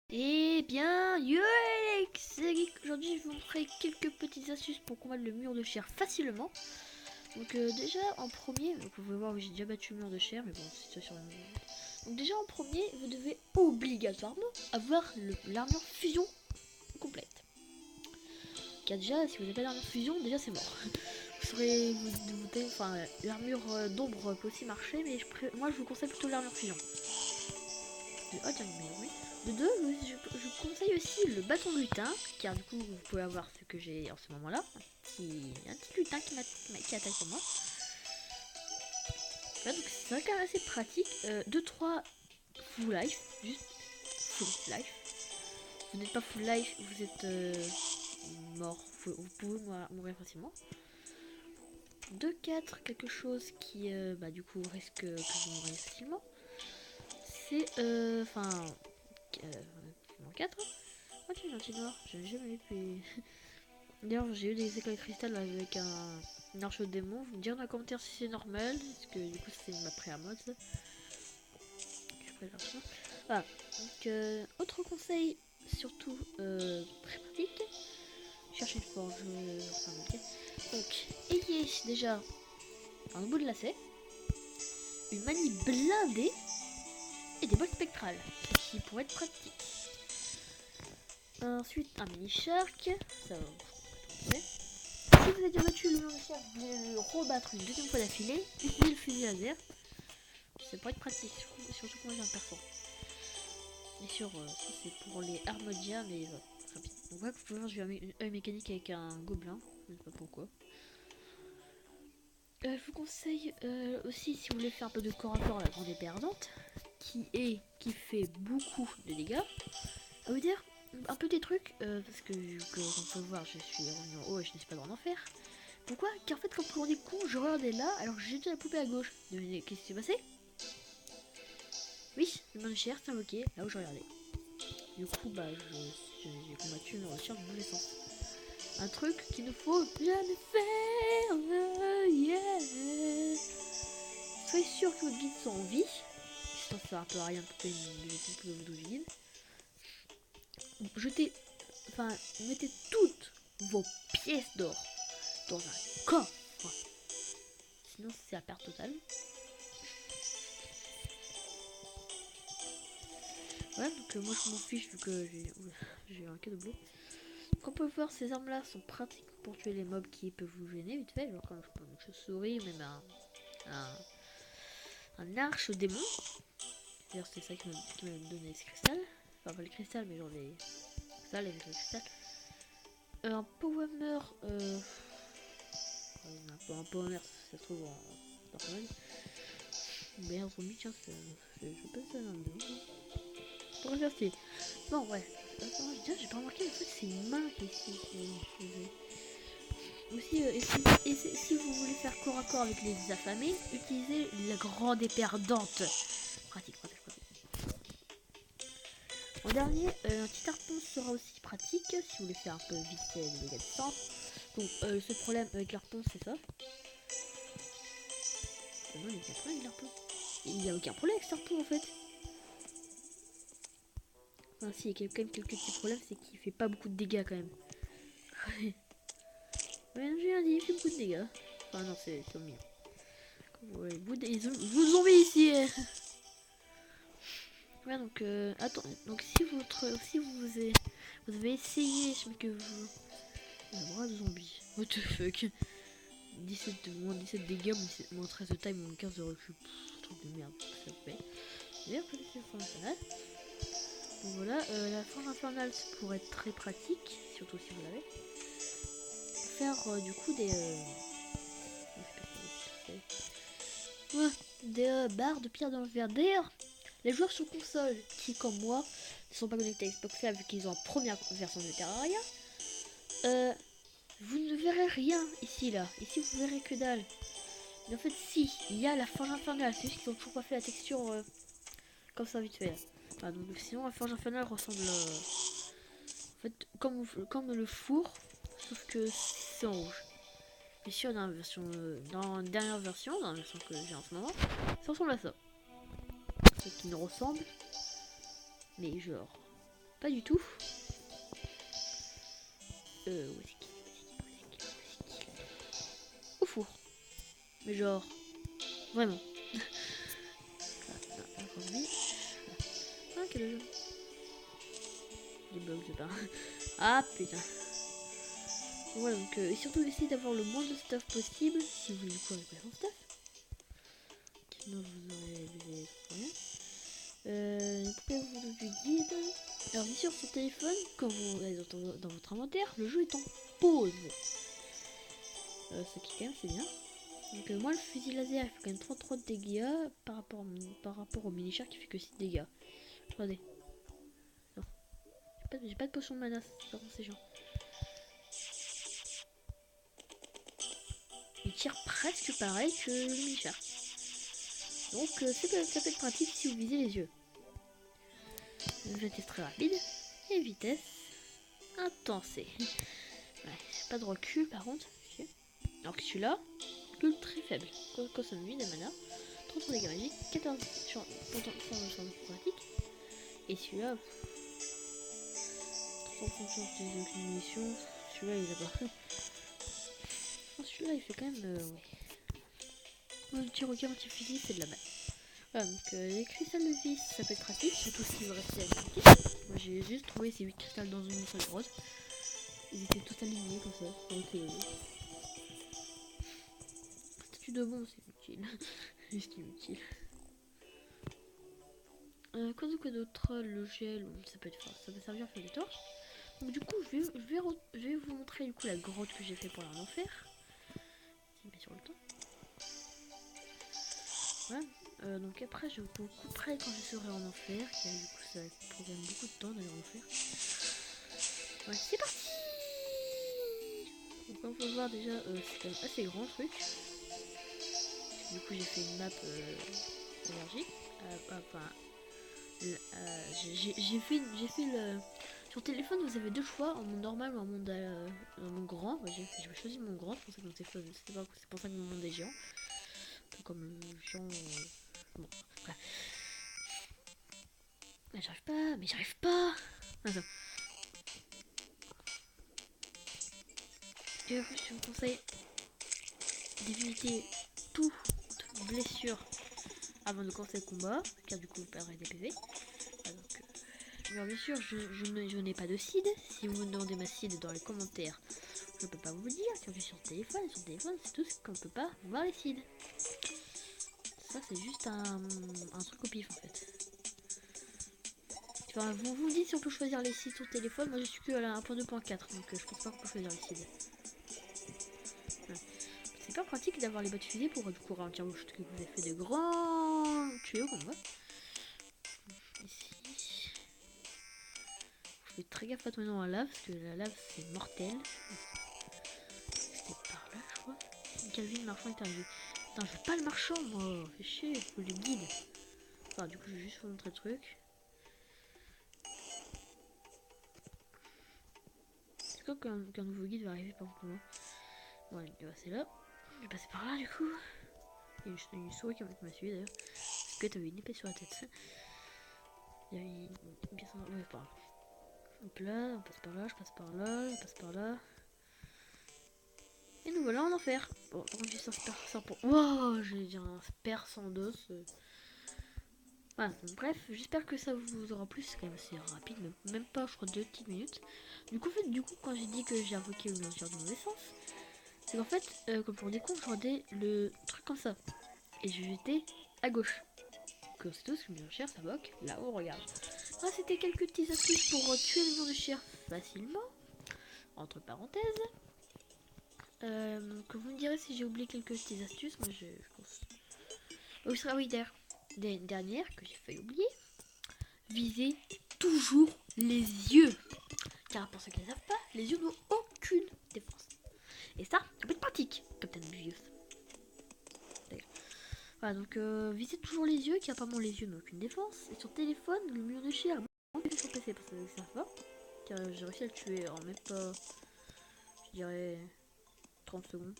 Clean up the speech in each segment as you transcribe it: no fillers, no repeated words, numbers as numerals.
Eh bien, yo Alex, c'est Geek. Aujourd'hui je vais vous montrer quelques petites astuces pour combattre le mur de chair facilement. Donc déjà en premier, donc vous pouvez voir que j'ai déjà battu le mur de chair, mais bon c'est sur le mur. Donc déjà en premier, vous devez obligatoirement avoir l'armure fusion complète. Car déjà, si vous n'avez pas l'armure fusion, déjà c'est mort. Vous serez, enfin l'armure d'ombre peut aussi marcher, mais moi je vous conseille plutôt l'armure fusion. De deux, je vous conseille aussi le bâton de lutin, car du coup vous pouvez avoir ce que j'ai en ce moment là, un petit lutin qui attaque sur moi. Voilà, donc c'est quand même assez pratique. 2-3 full life, juste full life. Vous n'êtes pas full life, vous êtes mort, vous pouvez mourir facilement. 2-4, quelque chose qui du coup risque que vous mouriez facilement. C'est enfin 4. Oh tiens, un petit noir, j'avais jamais vu depuis. D'ailleurs, j'ai eu des éclats de cristal avec une arche de démon. Vous me direz dans les commentaires si c'est normal, parce que du coup, c'est ma pré-mode. Voilà. Donc, autre conseil, surtout très pratique, cherchez une forge. Enfin, okay. Donc, ayez déjà un bout de lacet, une manie blindée et des bols spectrales, ce qui pourrait être pratique. Ensuite, un mini shark, ça va vous trouver. Si vous avez déjà battu le mur de chair, vous voulez le rebattre une deuxième fois d'affilée, utilisez le fusil laser. Ça pourrait être pratique, surtout quand j'ai un perforant. Bien sûr, ça c'est pour les Armodia, mais rapide. Donc voilà, vous pouvez voir, j'ai un œil mécanique avec un gobelin, je ne sais pas pourquoi. Je vous conseille aussi, si vous voulez faire un peu de corps à corps, la grande épée ardente, qui fait beaucoup de dégâts. À vous dire, un peu des trucs, parce que comme on peut voir, je suis revenu en haut et je n'ai pas droit d'en faire. Pourquoi? Car en fait, quand on est con, je regardais là, alors que j'ai déjà la poupée à gauche. Devinez, qu'est-ce qui s'est passé? Oui, le main de chair s'est bloqué là où je regardais. Du coup, j'ai combattu une recherche dans mauvais sens. Un truc qu'il ne faut jamais faire, yeah. Soyez sûr que votre guide soit en vie. Sinon, ça sert un peu à rien de couper une poupée vide. Mettez toutes vos pièces d'or dans un coffre. Sinon, c'est la perte totale. Ouais, donc moi je m'en fiche vu que j'ai un cas de boulot. Comme on peut voir, ces armes là sont pratiques pour tuer les mobs qui peuvent vous gêner vite fait, genre comme je prends une chauve-souris ou même un arche démon. D'ailleurs, c'est ça qui m'a donné ce cristal. Enfin, pas le cristal, mais genre les cristals avec le cristal. Un power un power ça se trouve en Normal. Merde, zombie, tiens, je peux ça dans le dos. Pour faire c'est. Bon, ouais. Attends, j'ai pas remarqué, en fait, c'est une main qui est ici. Aussi, si vous voulez faire corps à corps avec les affamés, utilisez la grande épée ardente. Pratique. En dernier, un petit harpon sera aussi pratique si vous voulez faire un peu vite les dégâts de distance. Donc, le seul problème avec l'harpon, c'est ça. Non, il n'y a aucun problème avec l'harpon. Il n'y a aucun problème avec cet harpon en fait. Enfin, si, il y a quand même quelques petits problèmes, c'est qu'il fait pas beaucoup de dégâts quand même. Ouais, j'ai rien dit, il fait beaucoup de dégâts. Enfin, non, c'est au milieu. Ouais, vous zombies ici. Ouais, donc, attends, donc si vous avez essayé, mais que vous. La bras de zombie. What the fuck. Moins 17 dégâts, moins 13 de taille, moins 15 de recul. Truc de merde, ça fait. D'ailleurs, peut-être que c'est infernale. Donc voilà, la forge infernale pourrait être très pratique, surtout si vous l'avez. Faire du coup des barres de pierre dans le verre. D'ailleurs, les joueurs sur console qui, comme moi, ne sont pas connectés à Xbox Live vu qu'ils ont la première version de Terraria, vous ne verrez rien ici là. Ici vous verrez que dalle. Mais en fait si, il y a la forge infernale. C'est juste qu'ils ont toujours pas fait la texture comme ça vite fait. Ah, donc, sinon la forge infernale ressemble en fait comme le four, sauf que c'est en rouge. Et sûr dans la version dans la dernière version, dans la version que j'ai en ce moment, ça ressemble à ça. Ce qui ne ressemble, mais genre Pas du tout. Où est-ce qu'il est? Au four. Mais genre, vraiment. Ah, quel jeu. Des blocs de pain. Ah putain. Voilà, donc surtout essayez d'avoir le moins de stuff possible si vous voulez quoi avec son stuff. Sinon vous aurez rien. Pourquoi vous donne du guide. Alors bien sûr sur téléphone, quand vous allez dans votre inventaire, le jeu est en pause. Ce qui quand même c'est bien. Donc moi le fusil laser il fait quand même 33 de dégâts par rapport au mini-char qui fait que 6 dégâts. Regardez. Non. J'ai pas de potion de mana, c'est pas c'est chiant. Il tire presque pareil que le mini-char. Donc ça peut être pratique si vous visez les yeux. Vitesse très rapide. Et vitesse intensée. Ouais, c'est pas de recul par contre. Okay. Alors que celui-là, recul très faible. Consomme 8 de mana. 33 dégâts magiques. 14 chances de pratique. Et celui-là, 30% de chance d'utiliser aucune munition. Celui-là il a pas. Celui-là il fait quand même. Ouais. Un petit requin anti-fusil, c'est de la balle. Voilà, donc les cristals de vis, ça peut être pratique, surtout si vous restez avec une petite. Moi j'ai juste trouvé ces 8 cristals dans une seule grotte. Ils étaient tous alignés comme ça. Donc statut de bombe, c'est inutile. Juste inutile. Quoi d'autre? Le gel, ça peut servir à faire des torches. Donc du coup, je vais vous montrer du coup la grotte que j'ai fait pour l'enfer. C'est bien sur le temps. Voilà. Donc après, je vous couperai quand je serai en enfer. Car du coup, ça prendrait beaucoup de temps d'aller en enfer. Ouais, c'est parti. Donc on peut voir déjà, c'est quand même assez grand le truc. Du coup, j'ai fait une map énergie. Enfin, j'ai fait le... Sur téléphone, vous avez deux choix, en monde normal ou en monde grand. J'ai choisi mon grand, c'est pour ça que c'est pour ça que mon monde est géant. Un peu comme le géant... Bon, bref. Mais j'arrive pas. Attends. Et en plus, je vous conseille d'éviter toute blessure avant de commencer le combat, car du coup vous perdrez des PV. Alors bien sûr, je n'ai pas de seed. Si vous me demandez ma seed dans les commentaires, je peux pas vous le dire, car je suis sur téléphone. Sur téléphone, c'est tout ce qu'on peut pas voir les seeds. Ça, c'est juste un truc au pif en fait. Enfin, vous me dites si on peut choisir les seeds sur téléphone. Moi, je suis que à la 1.2.4, donc je pense pas qu'on peut choisir les seeds. Ouais. C'est pas pratique d'avoir les bottes fusées pour du coup ralentir vos chutes que vous avez fait de grands tuyaux comme moi. Ici. Je fais très gaffe à tomber dans la lave parce que la lave c'est mortel. C'était par là, je crois. Calvin, le marchand est arrivé. Putain, je veux pas le marchand, moi. Fais chier, je veux le guide. Enfin, du coup, je vais juste vous montrer le truc. C'est quoi qu'un nouveau guide va arriver par contre moi? Bon, il va passer là. Je vais passer par là, du coup. Il y a une souris qui m'a suivi d'ailleurs. Parce que t'avais une épée sur la tête. Il y a une pièce en... Ouais, par là. Hop là, on passe par là, je passe par là, je passe par là. Et nous voilà en enfer. Bon, par contre, j'ai ça pour... Wow, j'ai dit un sper sans dos. Voilà, donc, bref, j'espère que ça vous aura plu. C'est quand même assez rapide, même pas, je crois, 2 petites minutes. Du coup, quand j'ai dit que j'ai invoqué le lanceur de mauvais sens, c'est qu'en fait, comme pour des cons, je regardais le truc comme ça. Et je jetais à gauche. Que c'est tout ce que le cher ça bloque. Là-haut, regarde. Ah, c'était quelques petites astuces pour tuer le mur de chair facilement. Entre parenthèses. Que vous me direz si j'ai oublié quelques petites astuces. Moi, je pense. Oh, oui, dernière que j'ai failli oublier. Visez toujours les yeux. Car pour ceux qui ne savent pas, les yeux n'ont aucune défense. Et ça peut être pratique, Captain Obvious. Voilà, donc visez toujours les yeux, car apparemment les yeux n'ont aucune défense. Et sur téléphone, le mur de chair, sur PC parce que ça va. Car j'ai réussi à le tuer en même pas, je dirais, 30 secondes.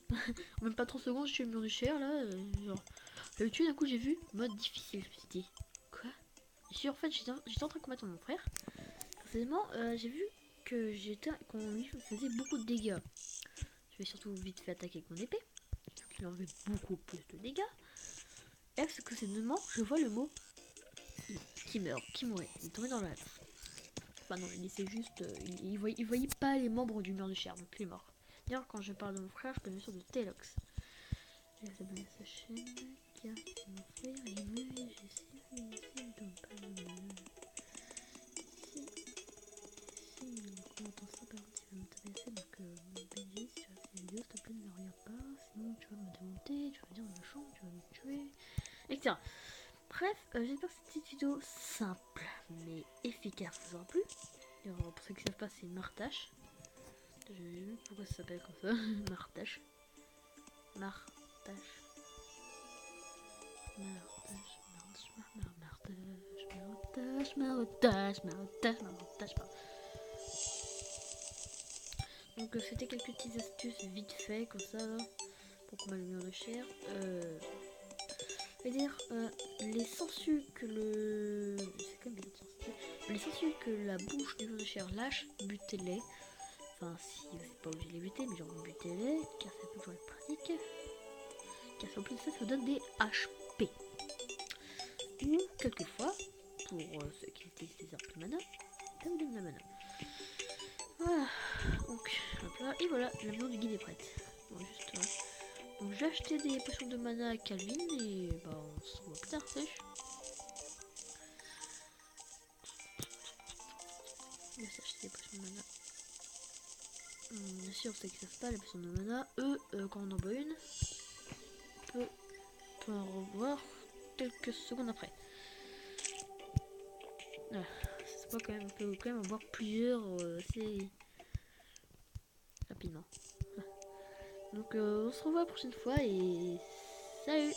En même pas 30 secondes, je tue le mur de chair là. Genre, je le tue d'un coup, j'ai vu mode difficile. Je me suis dit, quoi? Je suis en fait, j'étais en train de combattre mon frère. précisément, j'ai vu que qu'on lui faisait beaucoup de dégâts. Je vais surtout vite fait attaquer avec mon épée, qui enlevait beaucoup plus de dégâts. Et avec ce que c'est de mort, je vois le mot qui meurt, qui mourait. Il est tombé dans la lave. Enfin non, il laissait juste, il voyait pas les membres du mur de chair, donc il est mort. D'ailleurs, quand je parle de mon frère, je parle bien sûr de Telox. Je vais abonner à sa chaîne, car c'est mon frère, il me j'ai si donc pas si on entend ça, par contre, il va me tabasser, donc Benji, si tu as cette vidéo, s'il te plaît, ne la regarde pas, sinon tu vas me démonter, tu vas venir dans la chambre, tu vas me tuer, etc. Bref, j'espère que cette petite vidéo simple, mais efficace vous aura plu. Alors, pour ceux qui ne savent pas, c'est Martache. Je vais vu pourquoi ça s'appelle comme ça, Martache. Martache. Donc c'était quelques petites astuces vite fait comme ça là, pour combattre le mur de chair. Je veux dire, les sangsues que le... C'est quand même bien de les sangsues que la bouche du mur de chair lâche, butez-les. Enfin si vous n'êtes pas obligé de les buter, mais genre butez-les, car ça peut toujours être pratique. Car ça, en plus ça, ça vous donne des HP. Ou quelquefois, pour ceux qui utilisent des arbres de mana, ça vous donne de la mana. Voilà, donc hop là, et voilà, la maison du guide est prête. Bon, juste donc j'ai acheté des potions de mana à Calvin et bah on se revoit plus tard, salut. On va s'acheter des potions de mana. Bien sûr, ceux qui savent pas, les potions de mana, eux, quand on en boit une, on peut en revoir quelques secondes après. Voilà, ça se voit quand même, on peut quand même en boire plusieurs assez rapidement. Donc on se revoit la prochaine fois et salut.